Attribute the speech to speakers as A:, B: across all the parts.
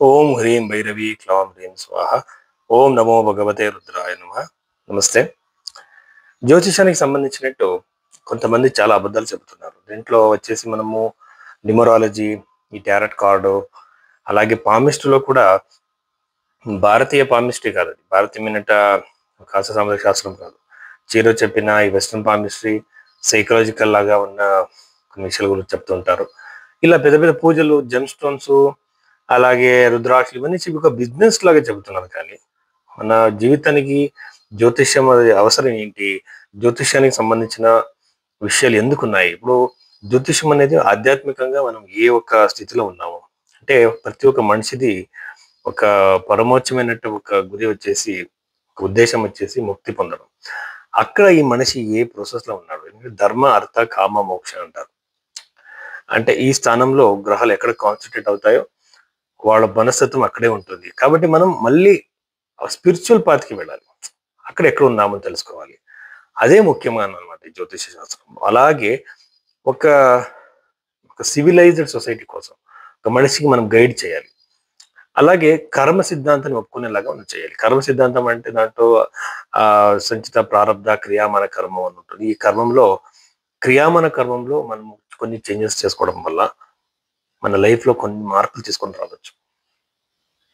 A: ఓం హ్రీం భైరవి క్లాం హ్రీం స్వాహ. ఓం నమో భగవతే రుద్రాయ నమః. నమస్తే. జ్యోతిషానికి సంబంధించినట్టు కొంతమంది చాలా అబద్ధాలు చెబుతున్నారు. దీంట్లో వచ్చేసి మనము న్యూమరాలజీ, ఈ టారట్ కార్డు, అలాగే పామిస్ట్రీలో కూడా భారతీయ పామిస్ట్రీ కాదు, అది భారతీయమైన కాస్త సామాజిక శాస్త్రం కాదు. చీరో చెప్పిన ఈ వెస్ట్రన్ పామిస్ట్రీ సైకలాజికల్ లాగా ఉన్న కొన్ని విషయాల గురించి చెప్తుంటారు. ఇలా పెద్ద పెద్ద పూజలు, జెమ్ స్టోన్స్, అలాగే రుద్రాక్షలు ఇవన్నీ చెప్పి ఒక బిజినెస్ లాగా చెబుతున్నారు. కానీ మన జీవితానికి జ్యోతిష్యం అది అవసరం ఏంటి? జ్యోతిష్యానికి సంబంధించిన విషయాలు ఎందుకున్నాయి? ఇప్పుడు జ్యోతిష్యం అనేది ఆధ్యాత్మికంగా మనం ఏ ఒక్క స్థితిలో ఉన్నాము అంటే, ప్రతి ఒక్క మనిషిది ఒక పరమోచ్చమైనట్టు ఒక గురి వచ్చేసి, ఒక ఉద్దేశం వచ్చేసి ముక్తి పొందడం. అక్కడ ఈ మనిషి ఏ ప్రాసెస్ లో ఉన్నాడు? ఎందుకంటే ధర్మ, అర్థ, కామ, మోక్ష అంటారు. అంటే ఈ స్థానంలో గ్రహాలు ఎక్కడ కాన్సన్ట్రేట్ అవుతాయో వాళ్ళ మనస్తత్వం అక్కడే ఉంటుంది. కాబట్టి మనం మళ్ళీ స్పిరిచువల్ పాత్కి వెళ్ళాలి. అక్కడ ఎక్కడ ఉన్నామని తెలుసుకోవాలి. అదే ముఖ్యమైన అనమాట ఈ జ్యోతిష శాస్త్రం. అలాగే ఒక ఒక సివిలైజ్డ్ సొసైటీ కోసం ఒక మనిషికి మనం గైడ్ చేయాలి. అలాగే కర్మ సిద్ధాంతాన్ని ఒప్పుకునేలాగా మనం చేయాలి. కర్మ సిద్ధాంతం అంటే దాంట్లో సంచిత, ప్రారబ్ధ, క్రియామాన కర్మం అని ఉంటుంది. ఈ కర్మంలో, క్రియామాన కర్మంలో మనం కొన్ని చేంజెస్ చేసుకోవడం వల్ల మన లైఫ్ లో కొన్ని మార్పులు తీసుకొని రావచ్చు.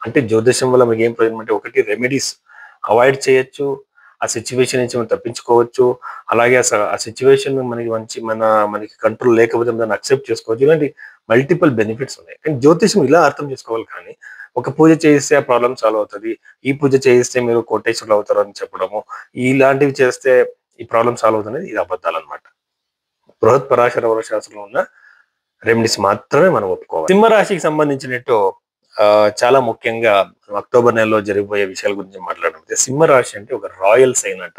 A: అంటే జ్యోతిషం వల్ల మీకు ఏం ప్రయోజనం అంటే, ఒకటి రెమెడీస్ అవాయిడ్ చేయొచ్చు, ఆ సిచ్యువేషన్ నుంచి మనం తప్పించుకోవచ్చు. అలాగే ఆ సిచ్యువేషన్ మనకి మనకి కంట్రోల్ లేకపోతే దాన్ని అక్సెప్ట్ చేసుకోవచ్చు. ఇలాంటి మల్టిపుల్ బెనిఫిట్స్ ఉన్నాయి. కానీ జ్యోతిషం ఇలా అర్థం చేసుకోవాలి. కానీ ఒక పూజ చేయిస్తే ఆ ప్రాబ్లం సాల్వ్ అవుతుంది, ఈ పూజ చేయిస్తే మీరు కోటేశ్వరులు అవుతారు అని చెప్పడము, ఇలాంటివి చేస్తే ఈ ప్రాబ్లం సాల్వ్ అవుతుంది, ఇది అబద్ధాలు అనమాట. బృహత్ పరాశర శాస్త్రంలో ఉన్న రెమెడీస్ మాత్రమే మనం ఒప్పుకోవాలి. సింహరాశికి సంబంధించినట్టు చాలా ముఖ్యంగా అక్టోబర్ నెలలో జరిగిపోయే విషయాల గురించి మాట్లాడితే, సింహరాశి అంటే ఒక రాయల్ సైన్ అంట.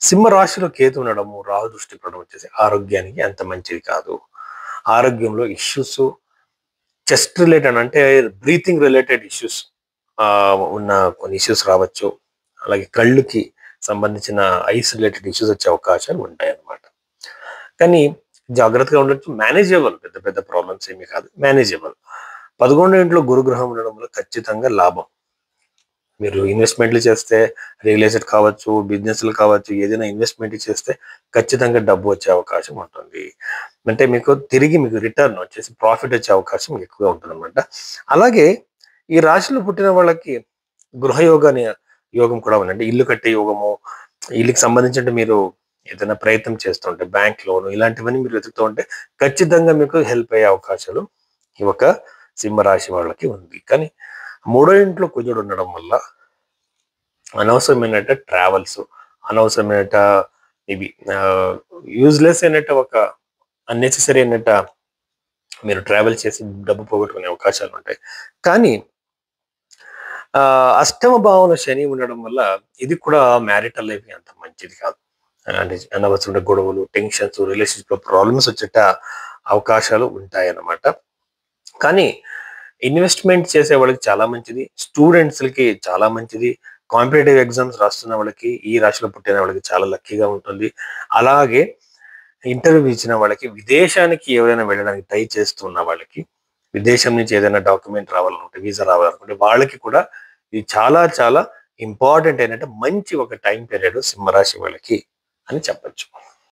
A: సింహరాశిలో కేతు ఉండడము, రాహు దృష్టి పడడం వచ్చేసి ఆరోగ్యానికి అంత మంచిది కాదు. ఆరోగ్యంలో ఇష్యూస్, చెస్ట్ రిలేటెడ్ అంటే బ్రీతింగ్ రిలేటెడ్ ఇష్యూస్ ఉన్న కొన్ని ఇష్యూస్ రావచ్చు. అలాగే కళ్ళుకి సంబంధించిన ఐస్ రిలేటెడ్ ఇష్యూస్ వచ్చే అవకాశాలు ఉంటాయి అన్నమాట. కానీ జాగ్రత్తగా ఉండొచ్చు. మేనేజబుల్, పెద్ద పెద్ద ప్రాబ్లమ్స్ ఏమీ కాదు, మేనేజబుల్. 11 ఇంట్లో గురుగ్రహం ఉండడం వల్ల ఖచ్చితంగా లాభం. మీరు ఇన్వెస్ట్మెంట్లు చేస్తే, రియల్ ఎస్టేట్ కావచ్చు, బిజినెస్లు కావచ్చు, ఏదైనా ఇన్వెస్ట్మెంట్ చేస్తే ఖచ్చితంగా డబ్బు వచ్చే అవకాశం ఉంటుంది. అంటే మీకు రిటర్న్ వచ్చేసి ప్రాఫిట్ వచ్చే అవకాశం ఎక్కువగా ఉంటుంది అనమాట. అలాగే ఈ రాశిలో పుట్టిన వాళ్ళకి యోగం కూడా ఉంది. అంటే ఇల్లు కట్టే యోగము, ఇల్లుకి సంబంధించి మీరు ఏదైనా ప్రయత్నం చేస్తుంటే, బ్యాంక్ లోను ఇలాంటివన్నీ మీరు వెతుకుతూ ఉంటే ఖచ్చితంగా మీకు హెల్ప్ అయ్యే అవకాశాలు ఈ ఒక సింహరాశి వాళ్ళకి ఉంది. కానీ 3వ ఇంట్లో కుజుడు ఉండడం వల్ల అనవసరమైన ట్రావెల్స్, అనవసరమైన ఇవి యూజ్లెస్ అయినట్టు, ఒక అన్నెసెసరీ అయినట్ట మీరు ట్రావెల్ చేసి డబ్బు పోగొట్టుకునే అవకాశాలు ఉంటాయి. కానీ అష్టమ భావంలో శని ఉండడం వల్ల ఇది కూడా మ్యారిటల్ లైఫ్ అంత మంచిది కాదు. అంటే అనవసరమైన గొడవలు, టెన్షన్స్, రిలేషన్షిప్ లో ప్రాబ్లమ్స్ వచ్చేట అవకాశాలు ఉంటాయి అన్నమాట. కానీ ఇన్వెస్ట్మెంట్ చేసే వాళ్ళకి చాలా మంచిది, స్టూడెంట్స్కి చాలా మంచిది, కాంపిటేటివ్ ఎగ్జామ్స్ రాస్తున్న వాళ్ళకి, ఈ రాశిలో పుట్టిన వాళ్ళకి చాలా లక్కీగా ఉంటుంది. అలాగే ఇంటర్వ్యూ ఇచ్చిన వాళ్ళకి, విదేశానికి ఎవరైనా వెళ్ళడానికి ట్రై చేస్తున్న వాళ్ళకి, విదేశం నుంచి ఏదైనా డాక్యుమెంట్ రావాలనుకుంటే, వీసా రావాలనుకుంటే వాళ్ళకి కూడా ఇది చాలా చాలా ఇంపార్టెంట్ అయినట్టు మంచి ఒక టైం పీరియడ్ సింహరాశి వాళ్ళకి అని చెప్పచ్చు.